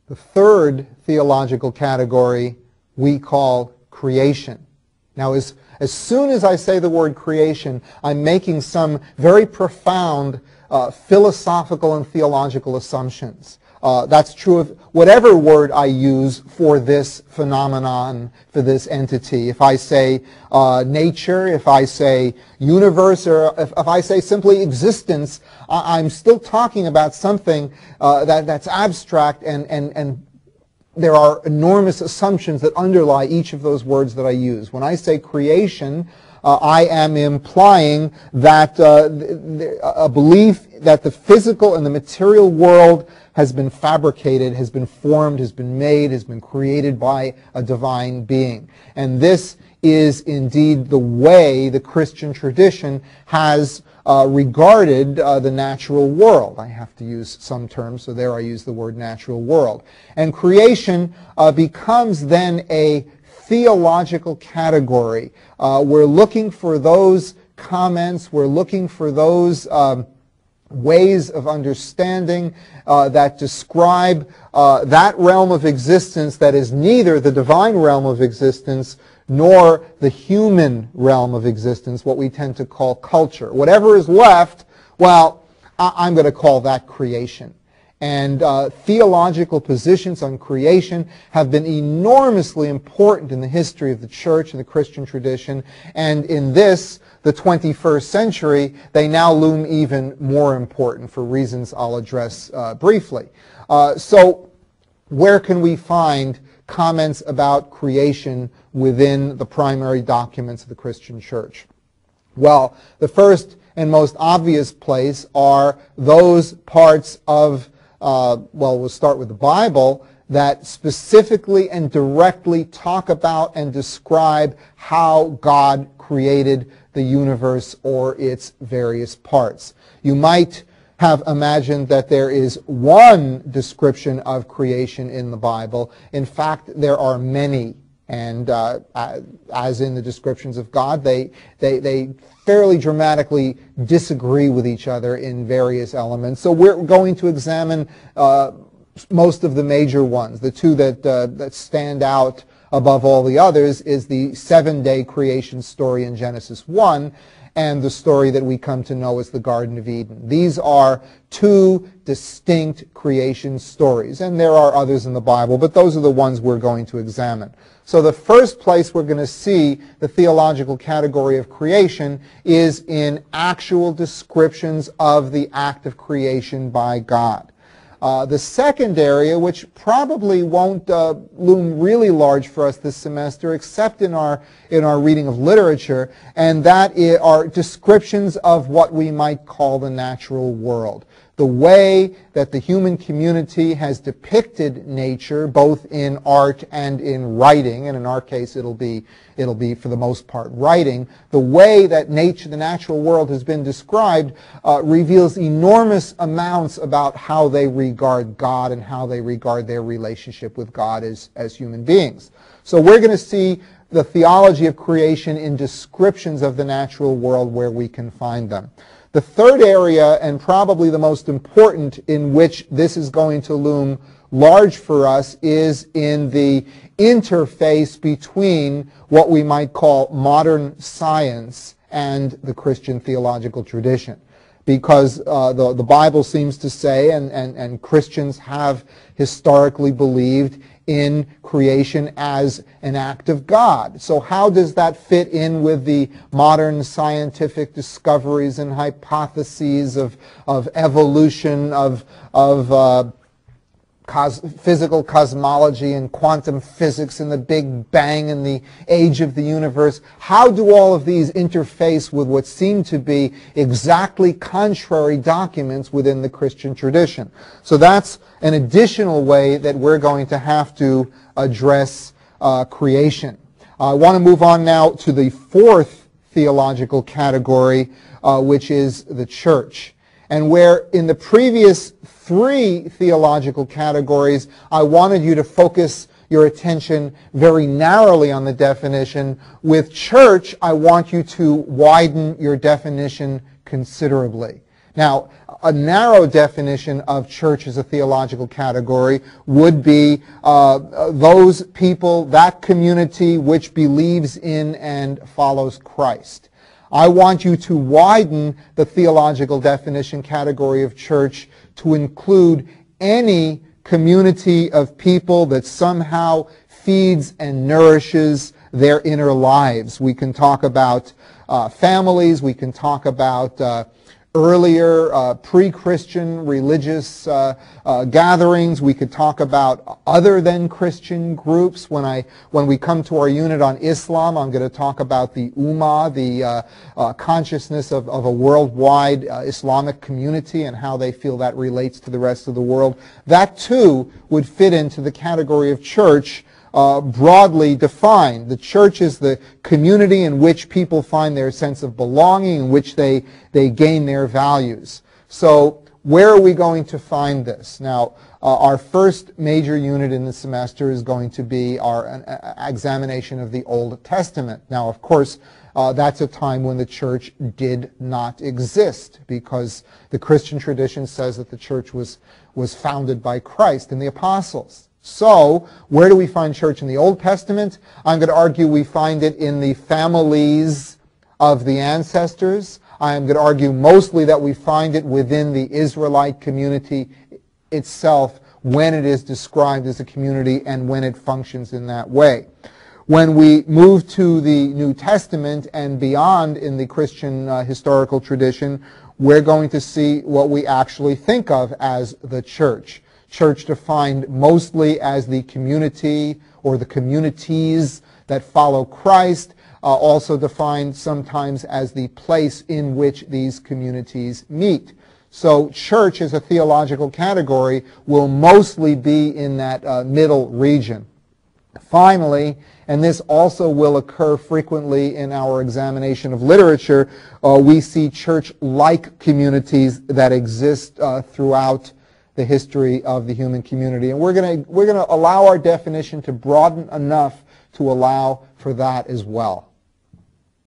The third theological category we call creation. Now, as soon as I say the word creation, I'm making some very profound philosophical and theological assumptions. That's true of whatever word I use for this phenomenon, for this entity. If I say nature, if I say universe, or if I say simply existence, I'm still talking about something that's abstract, and there are enormous assumptions that underlie each of those words that I use. When I say creation, I am implying that a belief that the physical and the material world has been fabricated, has been formed, has been made, has been created by a divine being. And this is indeed the way the Christian tradition has regarded the natural world. I have to use some terms, so there I use the word natural world. And creation becomes then a theological category. We're looking for those comments, we're looking for those ways of understanding that describe that realm of existence that is neither the divine realm of existence nor the human realm of existence, what we tend to call culture. Whatever is left, well, I'm going to call that creation. And theological positions on creation have been enormously important in the history of the church and the Christian tradition. And in this, the 21st century, they now loom even more important for reasons I'll address briefly. So where can we find comments about creation within the primary documents of the Christian church? Well, the first and most obvious place are those parts of we'll start with the Bible that specifically and directly talk about and describe how God created the universe or its various parts. You might have imagined that there is one description of creation in the Bible. In fact, there are many. And as in the descriptions of God, they fairly dramatically disagree with each other in various elements. So we're going to examine most of the major ones. The two that stand out above all the others is the 7-day creation story in Genesis 1 and the story that we come to know as the Garden of Eden. These are two distinct creation stories, and there are others in the Bible, but those are the ones we're going to examine. So the first place we're going to see the theological category of creation is in actual descriptions of the act of creation by God. The second area, which probably won't loom really large for us this semester, except in our reading of literature, and that are descriptions of what we might call the natural world. The way that the human community has depicted nature, both in art and in writing, and in our case it'll be for the most part writing, the way that nature, the natural world, has been described reveals enormous amounts about how they regard God and how they regard their relationship with God as human beings. So we're going to see the theology of creation in descriptions of the natural world where we can find them. The third area, and probably the most important in which this is going to loom large for us, is in the interface between what we might call modern science and the Christian theological tradition. Because the Bible seems to say, and Christians have historically believed, in creation as an act of God. So how does that fit in with the modern scientific discoveries and hypotheses of evolution, of physical cosmology and quantum physics and the Big Bang and the age of the universe? How do all of these interface with what seem to be exactly contrary documents within the Christian tradition? So that's an additional way that we're going to have to address creation. I want to move on now to the fourth theological category, which is the church. And where in the previous three theological categories, I wanted you to focus your attention very narrowly on the definition, with church, I want you to widen your definition considerably. Now, a narrow definition of church as a theological category would be those people, that community which believes in and follows Christ. I want you to widen the theological definition category of church to include any community of people that somehow feeds and nourishes their inner lives. We can talk about families, we can talk about earlier pre-Christian religious gatherings. We could talk about other than Christian groups. When we come to our unit on Islam, I'm going to talk about the Ummah, the consciousness of a worldwide Islamic community and how they feel that relates to the rest of the world. That too would fit into the category of church broadly defined. The church is the community in which people find their sense of belonging, in which they gain their values. So where are we going to find this? Now, our first major unit in the semester is going to be our examination of the Old Testament. Now, of course, that's a time when the church did not exist, because the Christian tradition says that the church was founded by Christ and the apostles. So, where do we find church in the Old Testament? I'm going to argue we find it in the families of the ancestors. I'm going to argue mostly that we find it within the Israelite community itself when it is described as a community and when it functions in that way. When we move to the New Testament and beyond in the Christian historical tradition, we're going to see what we actually think of as the church. Church defined mostly as the community or the communities that follow Christ, also defined sometimes as the place in which these communities meet. So church as a theological category will mostly be in that middle region. Finally, and this also will occur frequently in our examination of literature, we see church-like communities that exist throughout the history of the human community. And we're going to allow our definition to broaden enough to allow for that as well.